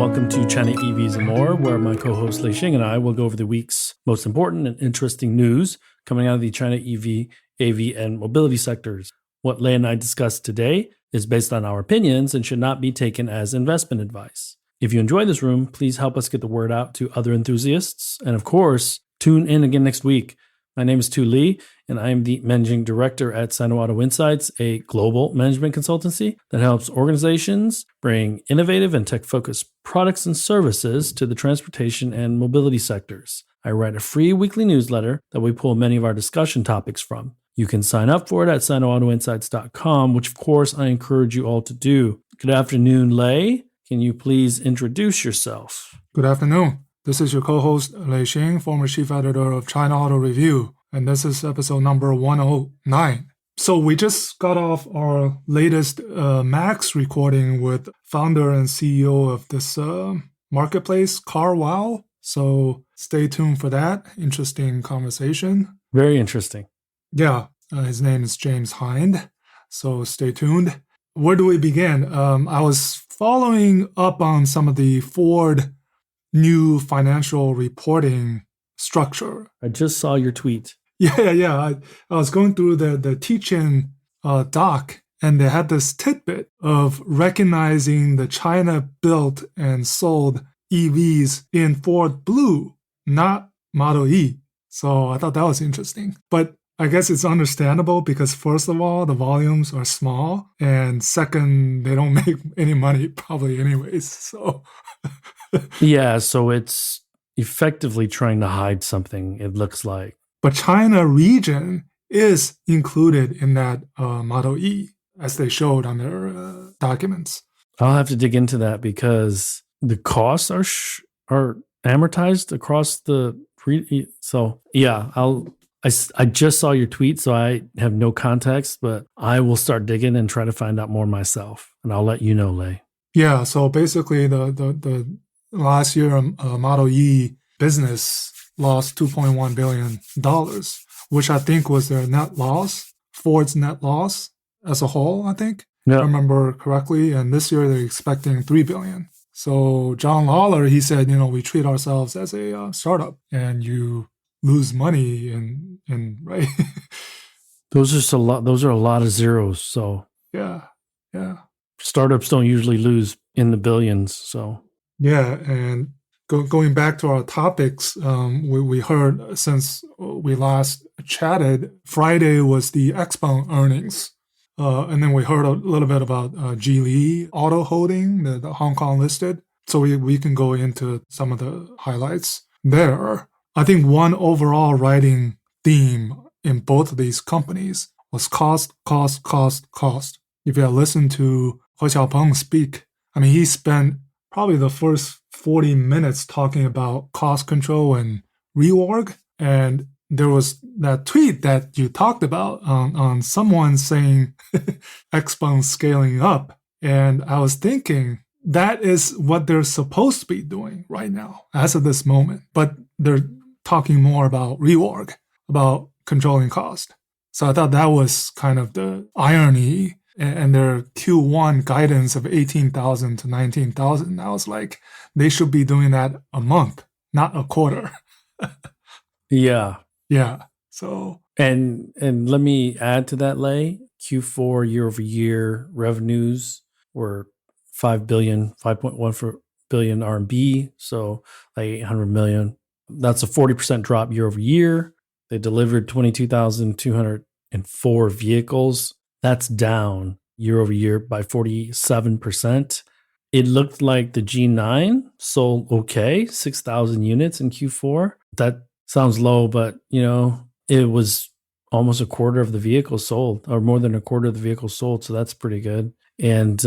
welcome to China EVs and More, where my co-host Lei Xing and I will go over the week's most important and interesting news coming out of the China EV, AV, and mobility sectors. What Lei and I discussed today is based on our opinions and should not be taken as investment advice. If you enjoy this room, please help us get the word out to other enthusiasts. And of course, tune in again next week. My name is Tu Li, and I am the managing director at Sino Auto Insights, a global management consultancy that helps organizations bring innovative and tech-focused products and services to the transportation and mobility sectors. I write a free weekly newsletter that we pull many of our discussion topics from. You can sign up for it at sinoautoinsights.com, which of course I encourage you all to do. Good afternoon, Lei. Can you please introduce yourself? Good afternoon. This is your co-host, Lei Xing, former chief editor of China Auto Review, and this is episode number 109. So we just got off our latest Max recording with founder and CEO of this marketplace, CarWow. So stay tuned for that. Interesting conversation. Very interesting. Yeah, his name is James Hind. So stay tuned. Where do we begin? I was following up on some of the Ford new financial reporting structure. I just saw your tweet. Yeah. I was going through the teach-in doc, and they had this tidbit of recognizing the China-built and sold EVs in Ford Blue, not Model E. So I thought that was interesting. But I guess it's understandable because first of all, the volumes are small, and second, they don't make any money probably anyways. So yeah, so it's effectively trying to hide something, it looks like. But China region is included in that Model E, as they showed on their documents. I'll have to dig into that because the costs are amortized across the... So yeah, I just saw your tweet, so I have no context, but I will start digging and try to find out more myself, and I'll let you know, Lei. Yeah, so basically the last year Model E business lost $2.1 billion, which I think was their net loss, Ford's net loss as a whole, I think, if I remember correctly. And this year they're expecting $3 billion. So John Lawler, he said, we treat ourselves as a startup, and you lose money and right. Those are a lot of zeros. So yeah. Startups don't usually lose in the billions. So yeah, and going back to our topics, we heard since we last chatted, Friday was the XPeng earnings. And then we heard a little bit about Geely Auto Holding, the Hong Kong listed. So we can go into some of the highlights there. I think one overall writing theme in both of these companies was cost. If you have listened to He Xiaopeng speak, he spent probably the first 40 minutes talking about cost control and reorg. And there was that tweet that you talked about on someone saying XPeng scaling up. And I was thinking that is what they're supposed to be doing right now as of this moment. But they're talking more about reorg, about controlling cost. So I thought that was kind of the irony. And their Q1 guidance of 18,000 to 19,000. I was like, they should be doing that a month, not a quarter. Yeah. So and let me add to that, Lei. Q4 year over year revenues were 5.1 billion RMB, so like 800 million. That's a 40% drop year over year. They delivered 22,204 vehicles. That's down year over year by 47%. It looked like the G9 sold okay, 6,000 units in Q4. That sounds low, but it was almost a quarter of the vehicles sold, or more than a quarter of the vehicles sold. So that's pretty good. And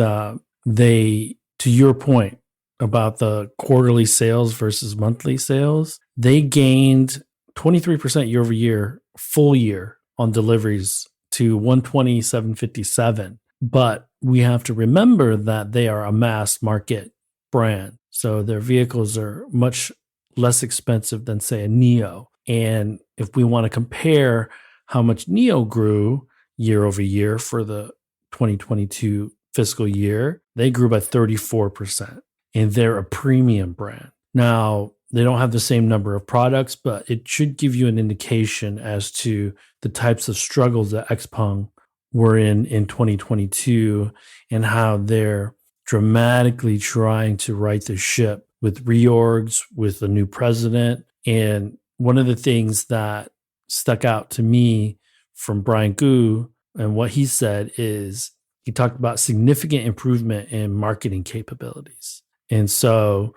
they, to your point about the quarterly sales versus monthly sales, they gained 23% year over year, full year on deliveries to 127,757. But we have to remember that they are a mass market brand. So their vehicles are much less expensive than, say, a Neo. And if we want to compare how much Neo grew year over year for the 2022 fiscal year, they grew by 34%. and they're a premium brand. Now, they don't have the same number of products, but it should give you an indication as to the types of struggles that XPeng were in 2022 and how they're dramatically trying to right the ship with reorgs, with a new president. And one of the things that stuck out to me from Brian Gu and what he said is he talked about significant improvement in marketing capabilities. And so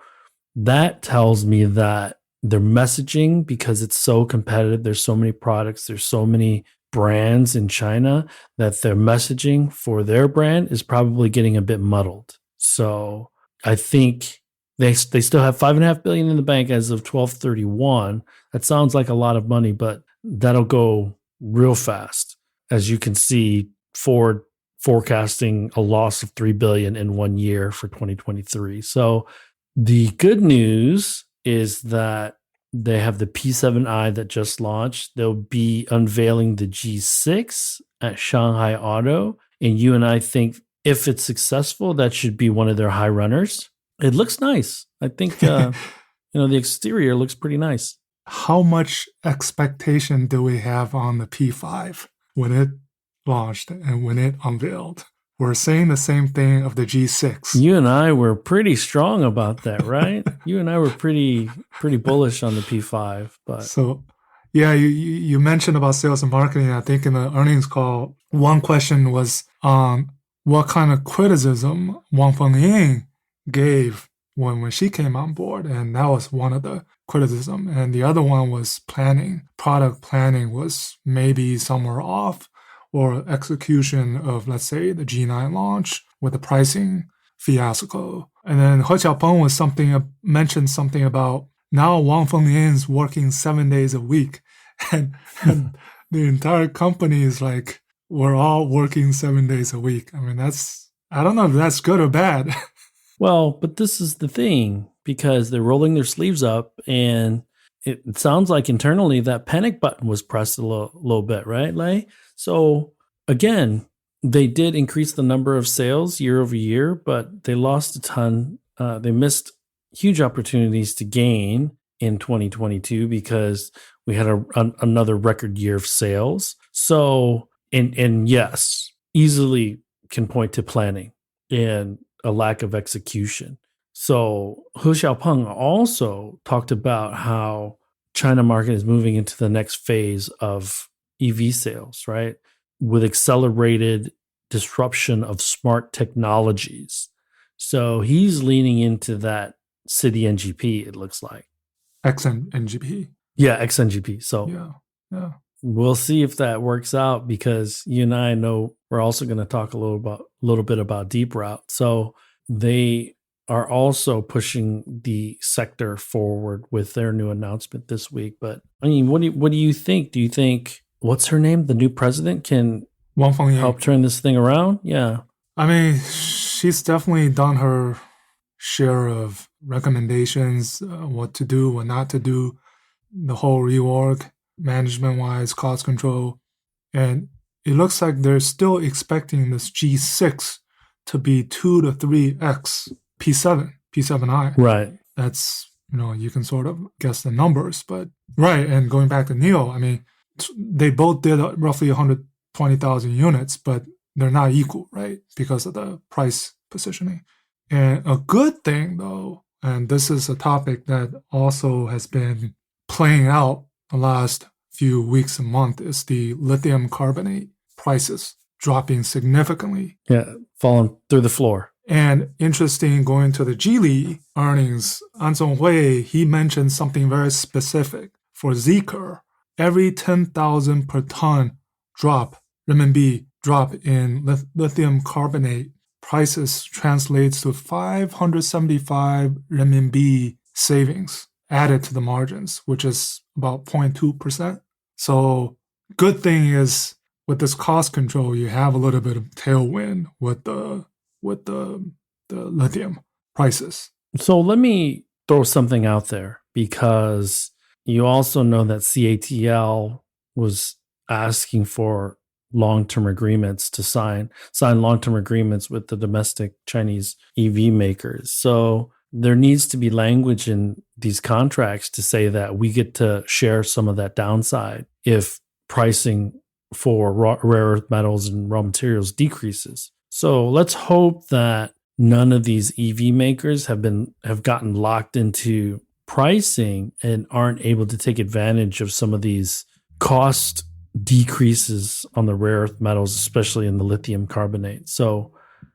that tells me that their messaging, because it's so competitive, there's so many products, there's so many brands in China, that their messaging for their brand is probably getting a bit muddled. So I think they still have $5.5 billion in the bank as of 12/31. That sounds like a lot of money, but that'll go real fast. As you can see, Ford forecasting a loss of $3 billion in 1 year for 2023. So the good news is that they have the P7i that just launched. They'll be unveiling the G6 at Shanghai Auto. And you and I think if it's successful, that should be one of their high runners. It looks nice. I think, the exterior looks pretty nice. How much expectation do we have on the P5 when it launched and when it unveiled? We're saying the same thing of the G6. You and I were pretty strong about that, right? You and I were pretty bullish on the P5. But so, yeah, you mentioned about sales and marketing. I think in the earnings call, one question was on what kind of criticism Wang Fengying gave when she came on board, and that was one of the criticism. And the other one was planning. Product planning was maybe somewhere off, or execution of, let's say, the G9 launch with the pricing fiasco. And then He Xiaopeng mentioned something about now Wang Fengying's working 7 days a week. And the entire company is like, we're all working 7 days a week. I mean, I don't know if that's good or bad. Well, but this is the thing, because they're rolling their sleeves up, and it sounds like internally that panic button was pressed a little bit, right, Lei? So again, they did increase the number of sales year over year, but they lost a ton. They missed huge opportunities to gain in 2022 because we had another record year of sales. So, and yes, easily can point to planning and a lack of execution. So He Xiaopeng also talked about how China market is moving into the next phase of EV sales, right? With accelerated disruption of smart technologies. So he's leaning into that city NGP, it looks like. XNGP. Yeah, XNGP. So yeah. We'll see if that works out, because you and I know we're also going to talk a little bit about Deep Route. So they are also pushing the sector forward with their new announcement this week. But I mean, what do you think? Do you think, what's her name, the new president, can Wang Fengying help turn this thing around? Yeah. I mean, she's definitely done her share of recommendations, what to do, what not to do, the whole reorg, management-wise, cost control. And it looks like they're still expecting this G6 to be 2 to 3x P7i. Right. That's, you can sort of guess the numbers. But, right, and going back to NIO, I mean, they both did roughly 120,000 units, but they're not equal, right, because of the price positioning. And a good thing, though, and this is a topic that also has been playing out the last few weeks and months, is the lithium carbonate prices dropping significantly. Yeah, falling through the floor. And interesting, going to the Geely earnings, An Zonghui, he mentioned something very specific. For Zeekr, every 10,000 per ton renminbi drop in lithium carbonate prices translates to 575 renminbi savings added to the margins, which is about 0.2%. So good thing is, with this cost control, you have a little bit of tailwind with the lithium prices. So let me throw something out there, because you also know that CATL was asking for long-term agreements to sign long-term agreements with the domestic Chinese EV makers. So there needs to be language in these contracts to say that we get to share some of that downside if pricing for rare earth metals and raw materials decreases. So let's hope that none of these EV makers have gotten locked into pricing and aren't able to take advantage of some of these cost decreases on the rare earth metals, especially in the lithium carbonate. So,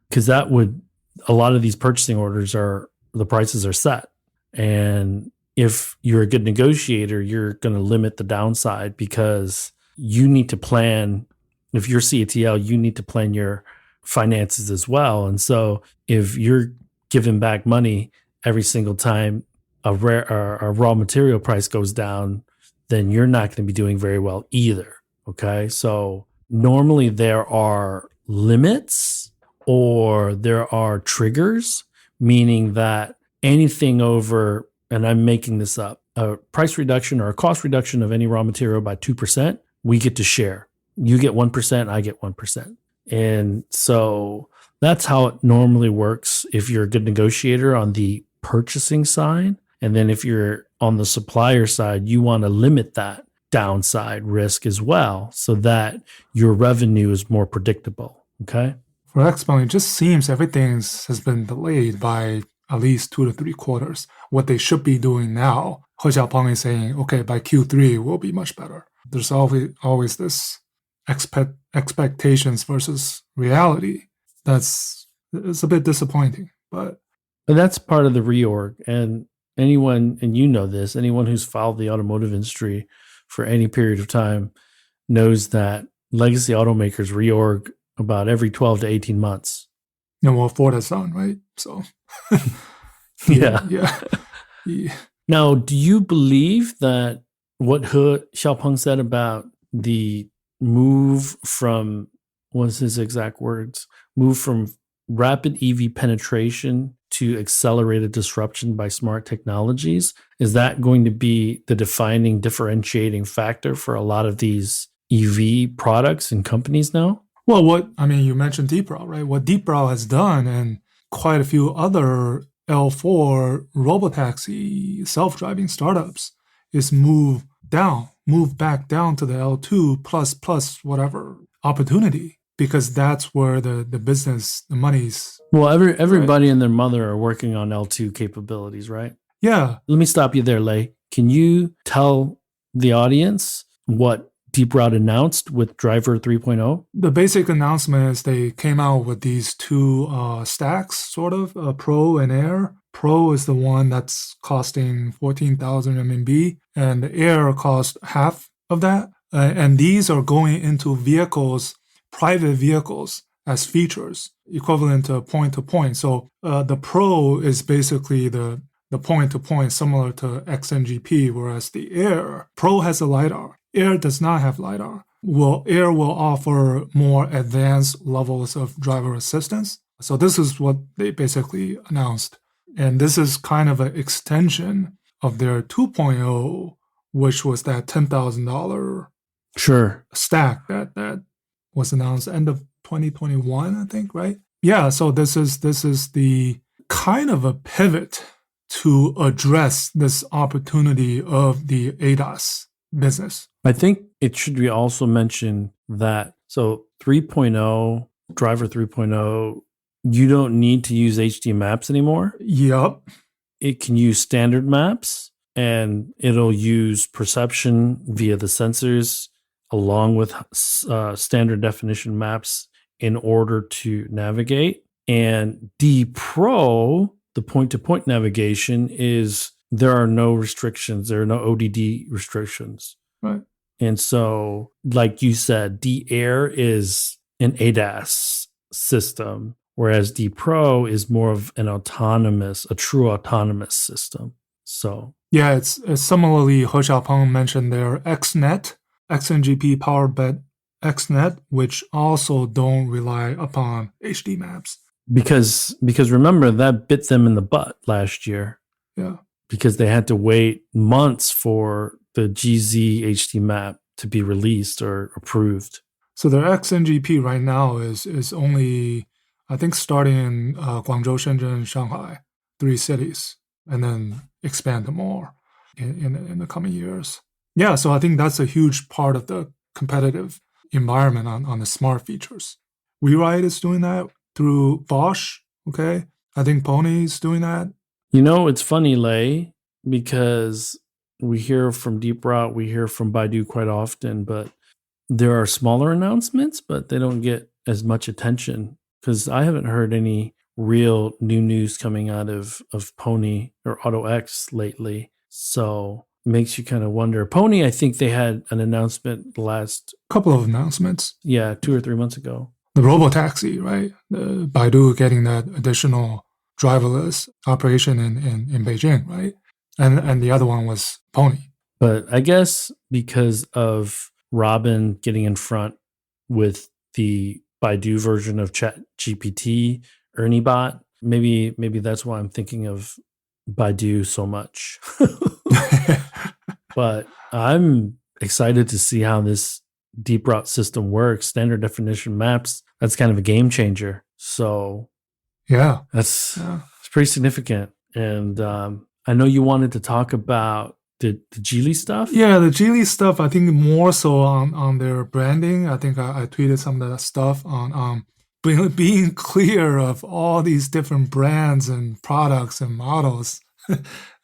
because that would, a lot of these purchasing orders are, the prices are set. And if you're a good negotiator, you're going to limit the downside because you need to plan. If you're CATL, you need to plan your finances as well. And so if you're giving back money every single time a raw material price goes down, then you're not going to be doing very well either. Okay. So normally there are limits or there are triggers, meaning that anything over, and I'm making this up, a price reduction or a cost reduction of any raw material by 2%, we get to share. You get 1%, I get 1%. And so that's how it normally works if you're a good negotiator on the purchasing side. And then if you're on the supplier side, you want to limit that downside risk as well so that your revenue is more predictable. Okay. For XPeng, it just seems everything has been delayed by at least 2 to 3 quarters. What they should be doing now, He Xiaopeng is saying, okay, by Q3 will be much better. There's always this expectations versus reality. It's a bit disappointing, but that's part of the reorg. And anyone, and you know this, anyone who's followed the automotive industry for any period of time knows that legacy automakers reorg about every 12 to 18 months. And what Ford has done, right? So, yeah. Now, do you believe that what He Xiaopeng said about the move from, what's his exact words? Move from rapid EV penetration to accelerated disruption by smart technologies. Is that going to be the defining differentiating factor for a lot of these EV products and companies now? Well, you mentioned Deepral, right? What Deepral has done and quite a few other L4 robotaxi self-driving startups is move back down to the L2 plus whatever opportunity, because that's where the business, the money's. Well, everybody and their mother are working on L2 capabilities, right? Yeah. Let me stop you there, Lei. Can you tell the audience what Deep Route announced with Driver 3.0? The basic announcement is they came out with these two stacks, sort of, Pro and Air. Pro is the one that's costing 14,000 RMB, and the Air cost half of that. And these are going into vehicles, private vehicles, as features, equivalent to point-to-point. So the Pro is basically the point-to-point, similar to XNGP, whereas the Air, Pro has a LiDAR. Air does not have LiDAR. Air will offer more advanced levels of driver assistance. So this is what they basically announced. And this is kind of an extension of their 2.0, which was that $10,000 stack that was announced end of 2021, I think, right? Yeah, so this is the kind of a pivot to address this opportunity of the ADAS business. I think it should be also mentioned that, so 3.0, Driver 3.0, you don't need to use HD maps anymore. Yep. It can use standard maps, and it'll use perception via the sensors along with standard definition maps in order to navigate. And D Pro, the point-to-point navigation, there are no restrictions. There are no ODD restrictions. Right. And so, like you said, D Air is an ADAS system, whereas D Pro is more of a true autonomous system. So yeah, it's similarly, He Xiaopeng mentioned their XNet, XNGP powered by XNet, which also don't rely upon HD maps. Because remember, that bit them in the butt last year. Yeah. Because they had to wait months for the GZ HD map to be released or approved. So their XNGP right now is only, I think, starting in Guangzhou, Shenzhen, and Shanghai. 3 cities and then expand to more in the coming years. Yeah, so I think that's a huge part of the competitive environment on the smart features. WeRide is doing that through Bosch. Okay, I think Pony is doing that. It's funny, Lei, because we hear from Deep Route, we hear from Baidu quite often, but there are smaller announcements, but they don't get as much attention because I haven't heard any real new news coming out of Pony or AutoX lately. So it makes you kind of wonder. Pony, I think they had an announcement last couple of announcements. 2 or 3 months ago. The robotaxi, right? The Baidu getting that additional driverless operation in Beijing, right? And the other one was Pony. But I guess because of Robin getting in front with the Baidu version of ChatGPT, ErnieBot, maybe that's why I'm thinking of Baidu so much. But I'm excited to see how this deep route system works. Standard definition maps, that's kind of a game changer. So yeah, it's pretty significant. And I know you wanted to talk about the Geely stuff. Yeah, the Geely stuff, I think more so on their branding. I think I tweeted some of that stuff on being clear of all these different brands and products and models.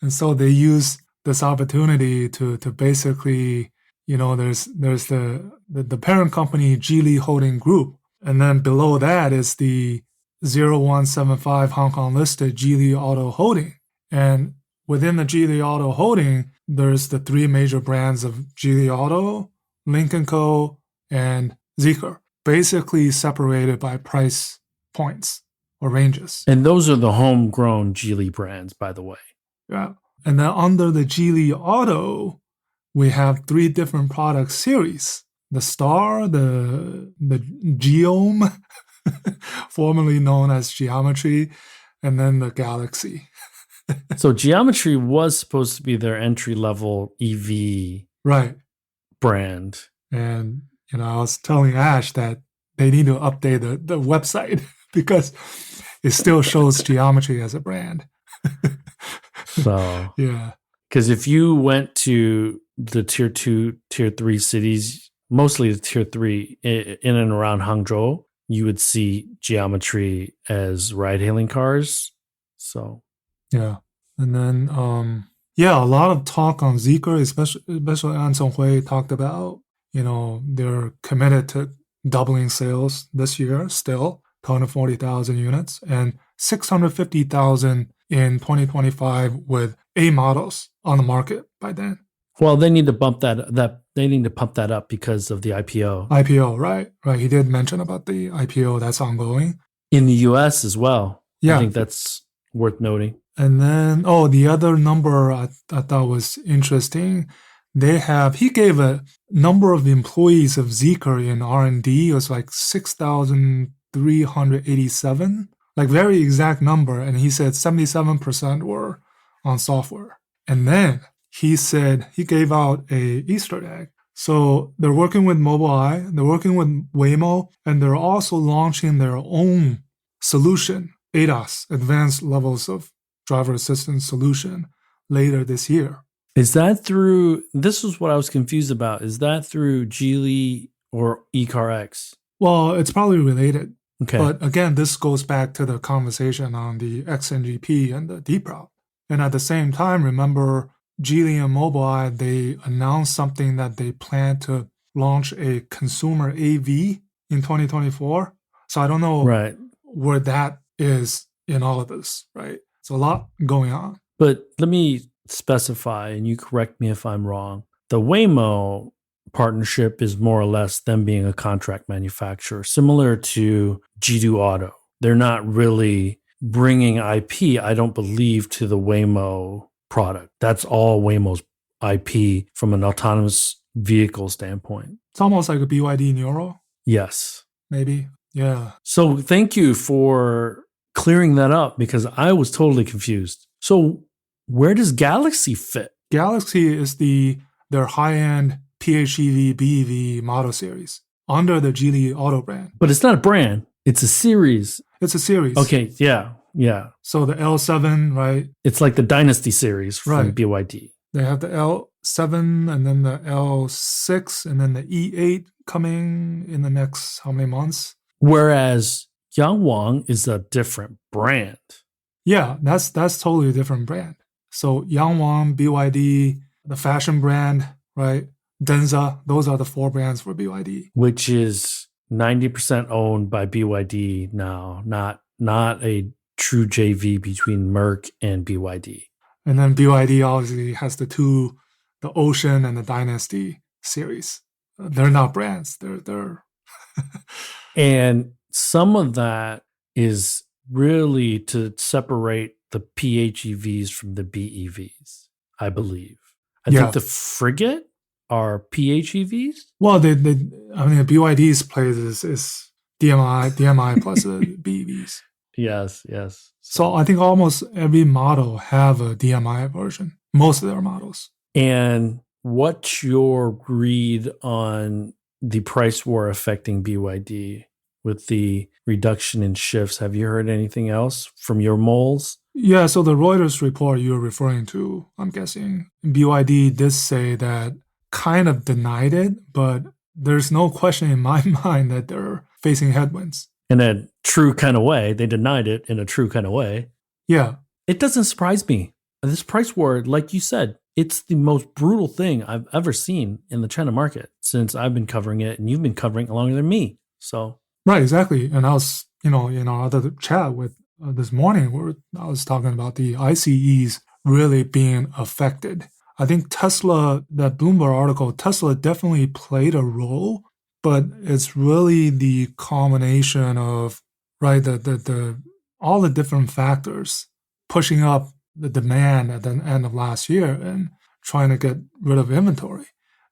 And so they use this opportunity to basically, there's the parent company, Geely Holding Group. And then below that is the 0175 Hong Kong listed Geely Auto Holding. And within the Geely Auto Holding, there's the 3 major brands of Geely Auto, Lynk & Co., and Zeekr, basically separated by price points or ranges. And those are the homegrown Geely brands, by the way. Yeah. And then under the Geely Auto, we have 3 different product series. The Star, the Geome, formerly known as Geometry, and then the Galaxy. So Geometry was supposed to be their entry-level EV brand. And, I was telling Ash that they need to update the website because it still shows Geometry as a brand. So, yeah. Because if you went to the tier 2, tier 3 cities, mostly the tier 3 in and around Hangzhou, you would see Geometry as ride-hailing cars. So, yeah. And then, a lot of talk on Zeekr, especially An Songhui talked about, they're committed to doubling sales this year still, 240,000 units, and 650,000 in 2025 with A models on the market by then. Well, they need to bump they need to pump that up because of the IPO. IPO, right. He did mention about the IPO that's ongoing. In the US as well. Yeah. I think that's worth noting. And then, the other number I thought was interesting. He gave a number of employees of Zeekr in R&D. It was like 6,387, like very exact number. And he said 77% were on software. And then he said he gave out a Easter egg. So they're working with Mobileye, they're working with Waymo, and they're also launching their own solution, ADAS, Advanced Levels of Driver Assistance Solution, later this year. Is that this is what I was confused about. Is that through Geely or ECARX? Well, it's probably related. Okay. But again, this goes back to the conversation on the XNGP and the Deep Route. And at the same time, remember, Geely and Mobileye, they announced something that they plan to launch a consumer AV in 2024. So I don't know where that is in all of this, right? It's a lot going on. But let me specify, and you correct me if I'm wrong. The Waymo partnership is more or less them being a contract manufacturer, similar to Jidu Auto. They're not really bringing IP, I don't believe, to the Waymo product. That's all Waymo's IP from an autonomous vehicle standpoint. It's almost like a BYD Neuro. Yes. Maybe. Yeah. So thank you for clearing that up because I was totally confused. So where does Galaxy fit? Galaxy is their high-end PHEV, BEV model series under the Geely Auto brand. But it's not a brand. It's a series. It's a series. Okay, yeah. So the L7, right? It's like the Dynasty series from Right. BYD. They have the L7 and then the L6 and then the E8 coming in the next how many months? Whereas Yangwang is a different brand. Yeah, that's totally a different brand. So Yangwang, BYD, the fashion brand, right? Denza, those are the 4 brands for BYD. Which is 90% owned by BYD now, not a true JV between Merc and BYD. And then BYD obviously has the Ocean and the Dynasty series. They're not brands. They're And some of that is really to separate the PHEVs from the BEVs, I believe. I think the Frigate are PHEVs. Well, I mean, BYD's place is DMI plus the BEVs. Yes. So I think almost every model have a DMI version. Most of their models. And what's your read on the price war affecting BYD with the reduction in shifts? Have you heard anything else from your moles? Yeah, so the Reuters report you're referring to, I'm guessing, BYD did say that kind of denied it, but there's no question in my mind that they're facing headwinds. In a true kind of way. They denied it in a true kind of way. Yeah. It doesn't surprise me. This price war, like you said, it's the most brutal thing I've ever seen in the China market since I've been covering it, and you've been covering it longer than me. So right, exactly. And I was, in our other chat with this morning, where I was talking about the ICEs really being affected. I think Tesla, that Bloomberg article, Tesla definitely played a role, but it's really the combination of right the all the different factors pushing up the demand at the end of last year and trying to get rid of inventory.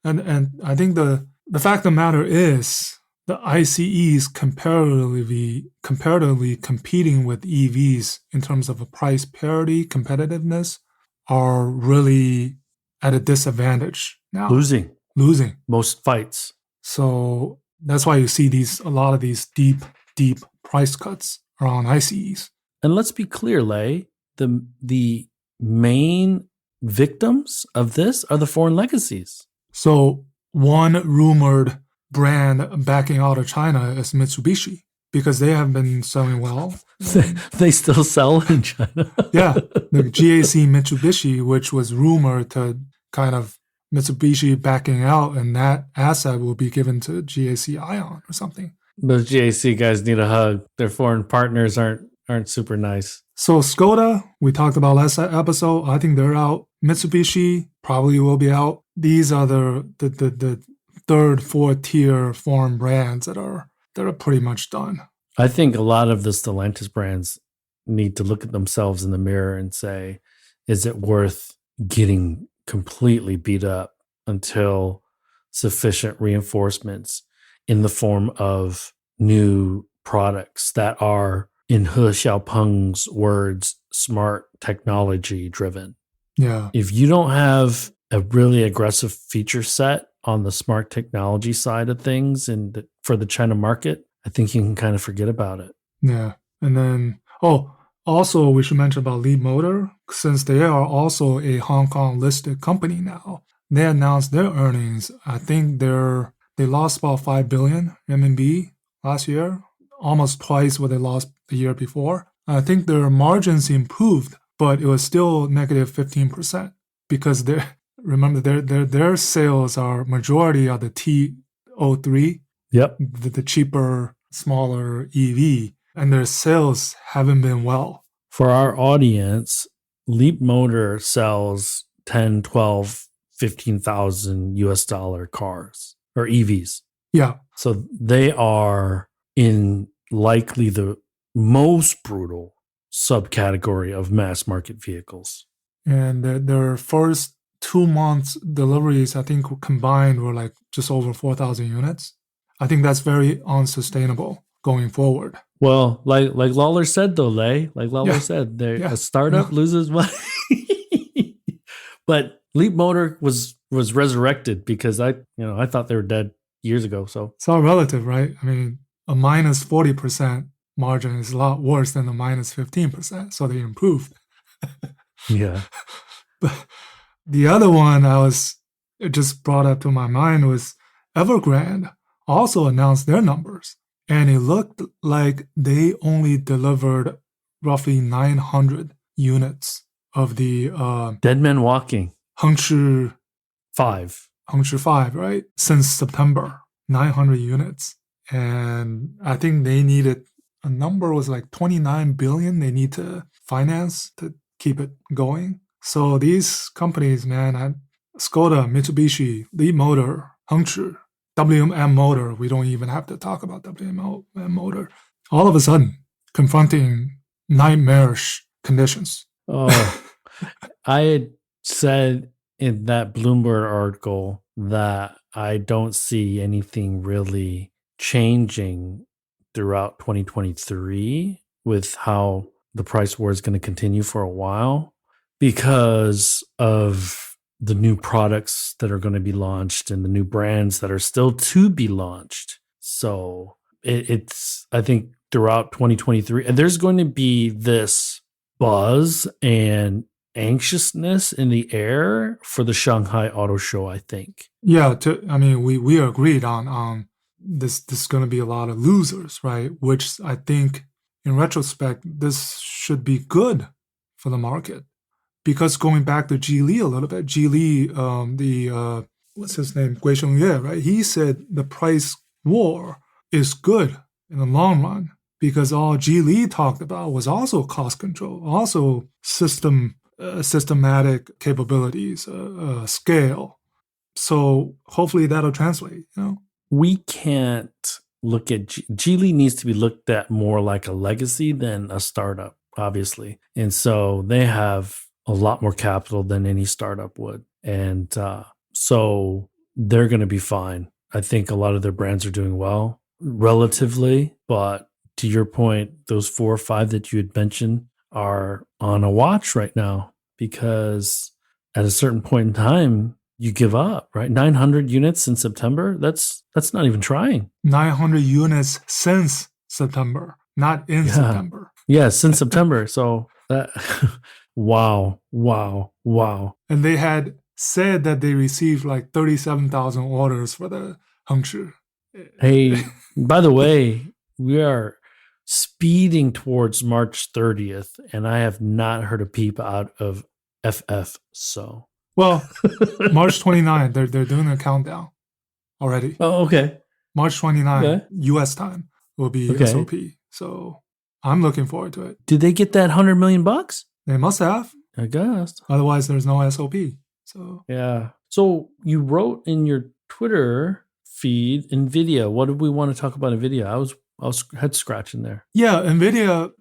And I think the fact of the matter is the ICEs comparatively competing with EVs in terms of a price parity, competitiveness, are really at a disadvantage now. Losing most fights. So that's why you see a lot of these deep price cuts around ICEs. And let's be clear, Lei, the main victims of this are the foreign legacies. So one rumored brand backing out of China is Mitsubishi, because they have been selling well. They still sell in China. Yeah, the GAC Mitsubishi, which was rumored to kind of Mitsubishi backing out, and that asset will be given to GAC Ion or something. Those GAC guys need a hug. Their foreign partners aren't super nice. So Skoda, we talked about last episode. I think they're out. Mitsubishi probably will be out. These are the third, fourth tier foreign brands that are pretty much done. I think a lot of the Stellantis brands need to look at themselves in the mirror and say, is it worth getting completely beat up until sufficient reinforcements in the form of new products that are, in He Xiaopeng's words, smart technology driven? Yeah. If you don't have a really aggressive feature set on the smart technology side of things and for the China market, I think you can kind of forget about it. Yeah. And then, also we should mention about Leapmotor, since they are also a Hong Kong listed company now. They announced their earnings. I think they lost about 5 billion RMB last year, almost twice what they lost the year before. I think their margins improved, but it was still negative 15% because their sales are majority of the T03. Yep. The cheaper, smaller EV, and their sales haven't been well. For our audience, Leapmotor sells 10, 12, 15,000 US dollar cars or EVs. Yeah. So they are in likely the most brutal subcategory of mass market vehicles. And their first 2 months deliveries, I think combined were like just over 4,000 units. I think that's very unsustainable going forward. Well, like Lawler said though, Lei, like Lawler said, a startup loses money. But Leapmotor was resurrected because I thought they were dead years ago. So it's all relative, right? I mean, a minus 40% margin is a lot worse than a minus 15%. So they improved. Yeah. But the other one it just brought up to my mind was Evergrande also announced their numbers. And it looked like they only delivered roughly 900 units of the Dead Man Walking. Hengchi 5. 5, right? Since September, 900 units. And I think they needed, a number was like 29 billion they need to finance to keep it going. So these companies, man, Skoda, Mitsubishi, Li Motor, Hengchi, WM Motor, we don't even have to talk about WM Motor. All of a sudden, confronting nightmarish conditions. Oh, I had said in that Bloomberg article that I don't see anything really changing throughout 2023 with how the price war is going to continue for a while because of the new products that are going to be launched and the new brands that are still to be launched. So it's, I think, throughout 2023, and there's going to be this buzz and anxiousness in the air for the Shanghai Auto Show, I think. Yeah, we agreed on this. This is going to be a lot of losers, right? Which I think, in retrospect, this should be good for the market, because going back to Geely a little bit, Geely, what's his name, Gui Shengyue, right? He said the price war is good in the long run because all Geely talked about was also cost control, also systematic capabilities, scale. So hopefully that'll translate, We can't look at Geely needs to be looked at more like a legacy than a startup, obviously. And so they have a lot more capital than any startup would. And so they're going to be fine. I think a lot of their brands are doing well relatively, but to your point, those 4 or 5 that you had mentioned are on a watch right now because at a certain point in time, you give up, right? 900 units in September. That's not even trying. 900 units since September, not in September. Yeah, since September. So that, wow. And they had said that they received like 37,000 orders for the Hengchi. Hey, by the way, we are speeding towards March 30th, and I have not heard a peep out of FF. So, well, March 29th, they're doing a countdown already. Oh, okay. March 29th, okay. US time will be SOP. So I'm looking forward to it. Did they get that $100 million? They must have, I guess. Otherwise, there's no SOP. So yeah. So you wrote in your Twitter feed Nvidia. What did we want to talk about Nvidia? I was head scratching there. Yeah, Nvidia.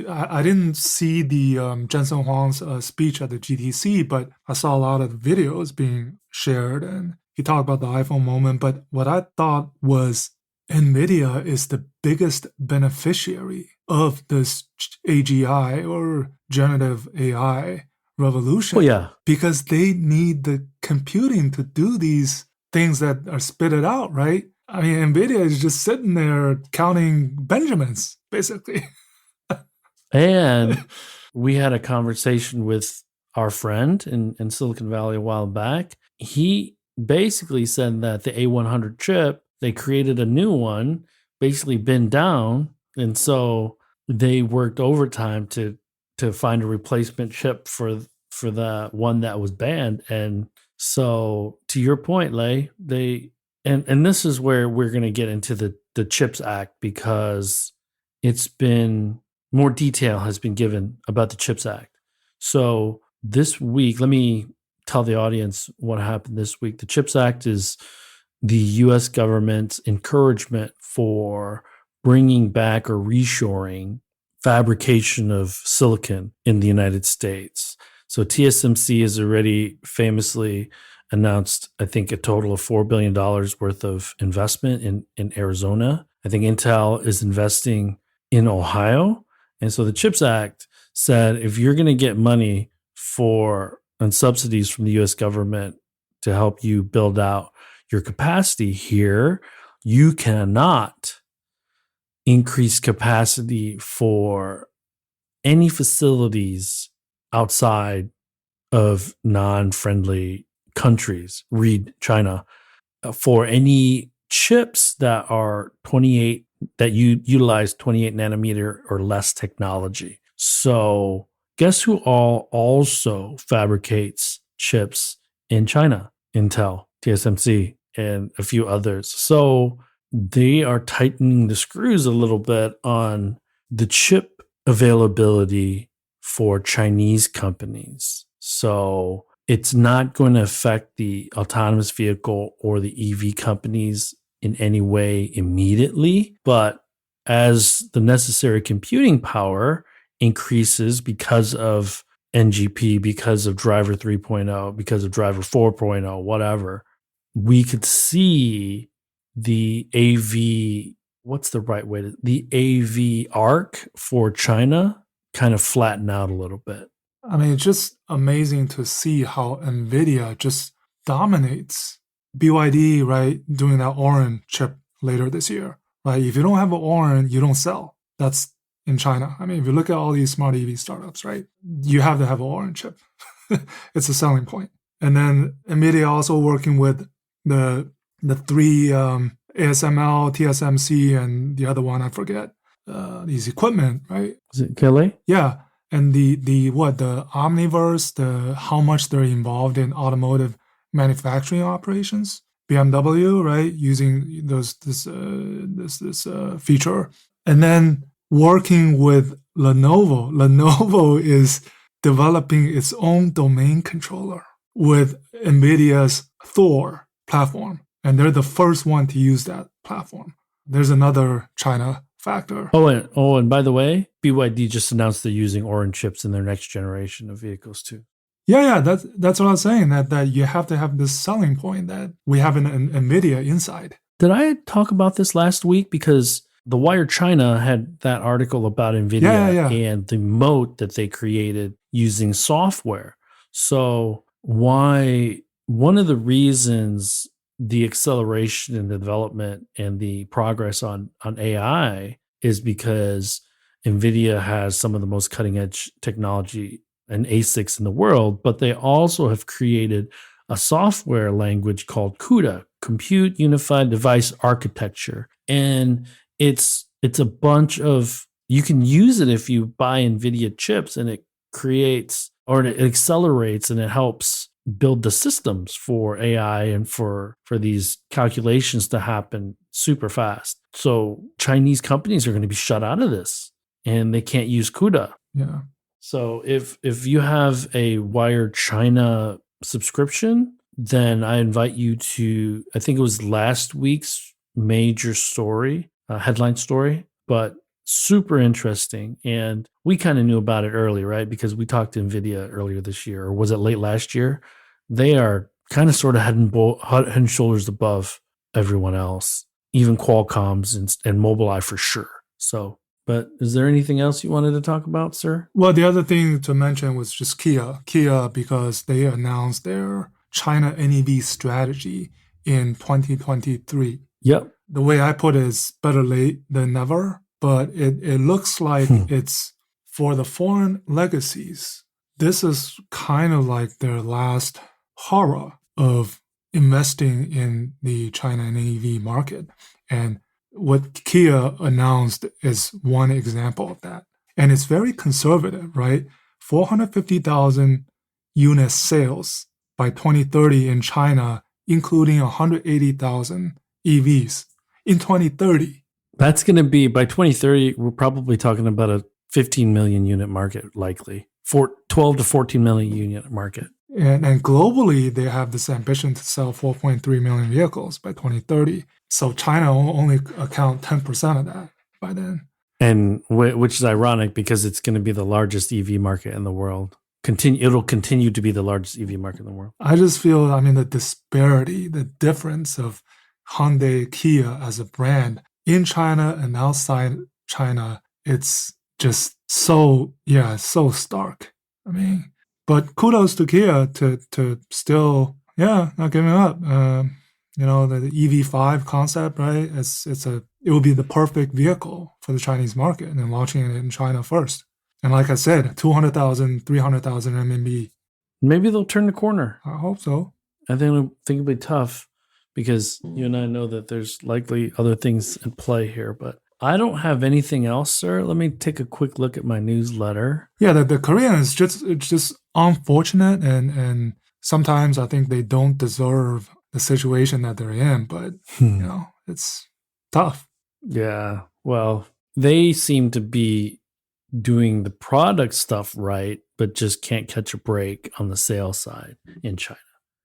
I didn't see the Jensen Huang's speech at the GTC, but I saw a lot of videos being shared, and he talked about the iPhone moment. But what I thought was Nvidia is the biggest beneficiary of this AGI or generative AI revolution. Oh, yeah. Because they need the computing to do these things that are spitted out, right? I mean, Nvidia is just sitting there counting Benjamins, basically. And we had a conversation with our friend in Silicon Valley a while back. He basically said that the A100 chip, they created a new one, basically been down. And so they worked overtime to find a replacement chip for the one that was banned. And so to your point, Lei, and this is where we're going to get into the CHIPS Act, because it's been more detail has been given about the CHIPS Act. So this week, let me tell the audience what happened this week. The CHIPS Act is the U.S. government's encouragement for bringing back or reshoring fabrication of silicon in the United States. So TSMC has already famously announced, I think, a total of $4 billion worth of investment in Arizona. I think Intel is investing in Ohio. And so the CHIPS Act said, if you're going to get money and subsidies from the U.S. government to help you build out your capacity here, you cannot increased capacity for any facilities outside of non-friendly countries, read China, for any chips that are 28 that you utilize 28 nanometer or less technology. So guess who all also fabricates chips in China? Intel, TSMC, and a few others. So they are tightening the screws a little bit on the chip availability for Chinese companies. So it's not going to affect the autonomous vehicle or the EV companies in any way immediately. But as the necessary computing power increases because of NGP, because of driver 3.0, because of driver 4.0, whatever, we could see the AV, what's the right way to, the AV arc for China kind of flatten out a little bit. I mean, it's just amazing to see how Nvidia just dominates. BYD, right, doing that Orin chip later this year, right? If you don't have an Orin, you don't sell. That's in China. I mean, if you look at all these smart EV startups, right, you have to have an Orin chip. It's a selling point. And then Nvidia also working with the three ASML, TSMC, and the other one I forget. These equipment, right? Is it Kelly? Yeah. And the Omniverse, how much they're involved in automotive manufacturing operations. BMW, right, using this feature, and then working with Lenovo. Lenovo is developing its own domain controller with NVIDIA's Thor platform, and they're the first one to use that platform. There's another China factor. And by the way, BYD just announced they're using Orin chips in their next generation of vehicles too. Yeah, that's what I was saying, that you have to have this selling point that we have an Nvidia inside. Did I talk about this last week? Because the Wire China had that article about Nvidia and the moat that they created using software. So one of the reasons the acceleration in the development and the progress on AI is because Nvidia has some of the most cutting edge technology and ASICs in the world, but they also have created a software language called CUDA, Compute Unified Device Architecture. And it's a bunch of, you can use it if you buy Nvidia chips, and it creates, or it accelerates, and it helps build the systems for AI and for these calculations to happen super fast. So Chinese companies are going to be shut out of this, and they can't use CUDA. Yeah. So if you have a Wired China subscription, then I invite you to, I think it was last week's major story, headline story, but super interesting. And we kind of knew about it early, right? Because we talked to Nvidia earlier this year, or was it late last year? They are kind of sort of head and shoulders above everyone else, even Qualcomm's and Mobileye for sure. So, but is there anything else you wanted to talk about, sir? Well, the other thing to mention was just Kia. Kia, because they announced their China NEV strategy in 2023. Yep. The way I put it is better late than never, but it looks like it's for the foreign legacies. This is kind of like their last horror of investing in the China NEV market. And what Kia announced is one example of that. And it's very conservative, right? 450,000 unit sales by 2030 in China, including 180,000 EVs in 2030. That's going to be, by 2030, we're probably talking about a 15 million unit market, likely. 12 to 14 million unit market. And globally, they have this ambition to sell 4.3 million vehicles by 2030. So China will only account 10% of that by then. And which is ironic because it's going to be the largest EV market in the world. It'll continue to be the largest EV market in the world. I just feel, the disparity, the difference of Hyundai, Kia as a brand in China and outside China, it's just so stark. But kudos to Kia to still, not giving up. The EV5 concept, right? It's a it would be the perfect vehicle for the Chinese market and then launching it in China first. And like I said, 200,000, 300,000 RMB. Maybe they'll turn the corner. I hope so. I think it'll be tough because you and I know that there's likely other things in play here, but I don't have anything else, sir. Let me take a quick look at my newsletter. Yeah, the Korean is just unfortunate, and sometimes I think they don't deserve the situation that they're in, but it's tough. Yeah, well, they seem to be doing the product stuff right, but just can't catch a break on the sales side in China.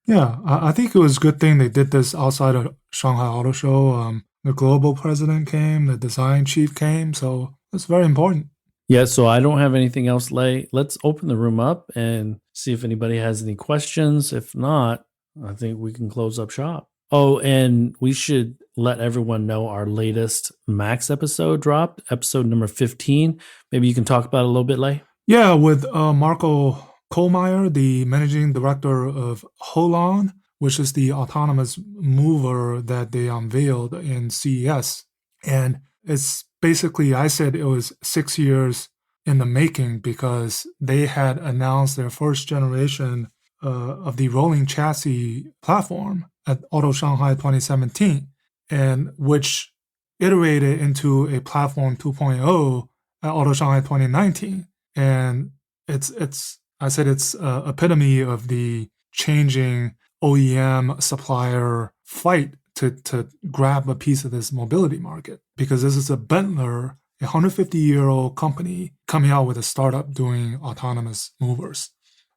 Yeah, I think it was a good thing they did this outside of Shanghai Auto Show. The global president came, the design chief came, so it's very important. Yeah, so I don't have anything else, Lei. Let's open the room up and see if anybody has any questions. If not, I think we can close up shop. Oh, and we should let everyone know our latest Max episode dropped, episode number 15. Maybe you can talk about it a little bit, Lei? Yeah, with Marco Kohlmeier, the managing director of Holon, which is the autonomous mover that they unveiled in CES. And it's basically, I said it was 6 years in the making because they had announced their first generation of the rolling chassis platform at Auto Shanghai 2017, and which iterated into a platform 2.0 at Auto Shanghai 2019. And I said it's epitome of the changing OEM supplier fight to grab a piece of this mobility market, because this is a Bentley, a 150-year-old company coming out with a startup doing autonomous movers.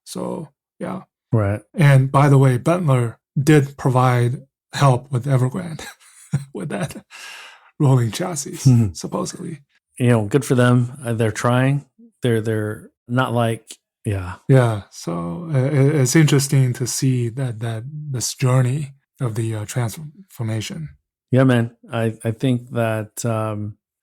So yeah. Right. And by the way, Bentley did provide help with Evergrande with that rolling chassis, supposedly. Good for them. They're trying. They're not like, yeah. Yeah. So it's interesting to see that this journey of the transformation. Yeah, man. I think that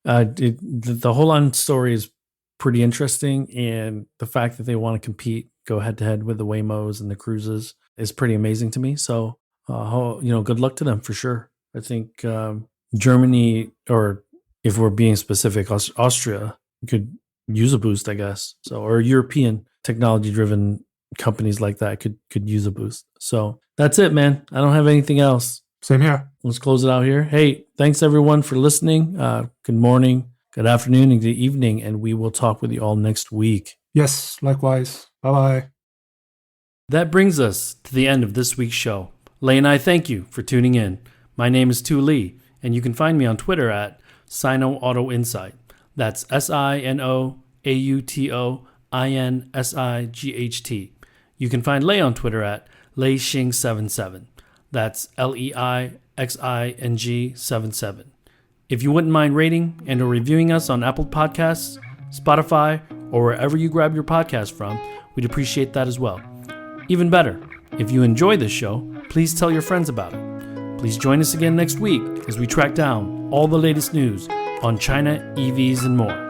the whole on story is pretty interesting, and the fact that they want to compete, go head to head with the Waymos and the Cruises is pretty amazing to me. So, good luck to them for sure. I think Germany, or if we're being specific, Austria could use a boost, I guess. So, or European technology-driven companies like that could use a boost. So that's it, man. I don't have anything else. Same here. Let's close it out here. Hey, thanks everyone for listening. Good morning, good afternoon, and good evening, and we will talk with you all next week. Yes, likewise. Bye-bye. That brings us to the end of this week's show. Lei and I thank you for tuning in. My name is Tu Lee, and you can find me on Twitter at Sino Auto Insight. That's SinoAutoInsight. You can find Lei on Twitter at LeiXing77. That's LEIXING77. If you wouldn't mind rating and or reviewing us on Apple Podcasts, Spotify, or wherever you grab your podcast from, we'd appreciate that as well. Even better, if you enjoy this show, please tell your friends about it. Please join us again next week as we track down all the latest news on China, EVs, and more.